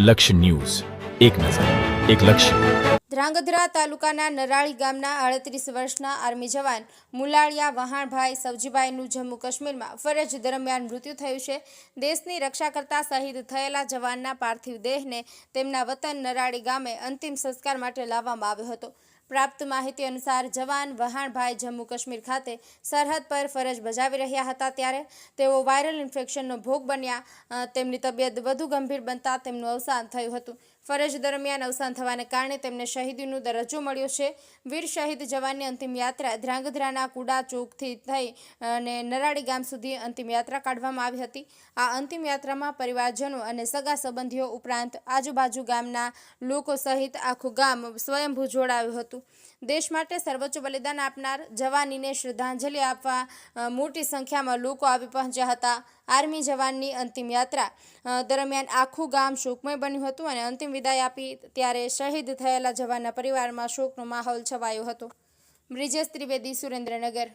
લક્ષ્ય ન્યૂઝ, એક નજર, એક લક્ષ્ય. ધ્રાંગધ્રા તાલુકાના નરાળી ગામના 38 વર્ષના આર્મી જવાન મુલાળિયા વહાણભાઈ સવજીભાઈનું જમ્મુ કાશ્મીરમાં ફરજ દરમિયાન મૃત્યુ થયું છે. દેશની રક્ષા કરતા શહીદ થયેલા જવાનના પાર્થિવ દેહને તેમના વતન નરાળી ગામે અંતિમ સંસ્કાર માટે લાવવામાં આવ્યો હતો. પ્રાપ્ત માહિતી અનુસાર જવાન વહાણભાઈ જમ્મુ કાશ્મીર ખાતે સરહદ પર ફરજ બજાવી રહ્યા હતા ત્યારે તેઓ વાયરલ ઇન્ફેક્શનનો ભોગ બન્યા. તેમની તબિયત વધુ ગંભીર બનતા તેમનું અવસાન થયું હતું. ફરજ દરમિયાન અવસાન થવાને કારણે તેમને શહીદીનો દરજ્જો મળ્યો છે. વીર શહીદ જવાનની અંતિમ યાત્રા ધ્રાંગધ્રાના કુડા ચોકથી થઈ અને નરાળી ગામ સુધી અંતિમ યાત્રા કાઢવામાં આવી હતી. આ અંતિમ યાત્રામાં પરિવારજનો અને સગા સંબંધીઓ ઉપરાંત આજુબાજુ ગામના લોકો સહિત આખું ગામ સ્વયંભૂ જોડાયું હતું. દેશ માટે સર્વોચ્ચ બલિદાન આપનાર જવાનીને શ્રદ્ધાંજલિ આપવા મોટી સંખ્યામાં લોકો આવી પહોંચ્યા હતા. આર્મી જવાનની અંતિમ યાત્રા દરમિયાન આખું ગામ શોકમય બન્યું હતું અને અંતિમ વિદાય આપી ત્યારે શહીદ થયેલા જવાનના પરિવારમાં શોકનો માહોલ છવાયો હતો. બ્રિજેશ ત્રિવેદી, સુરેન્દ્રનગર.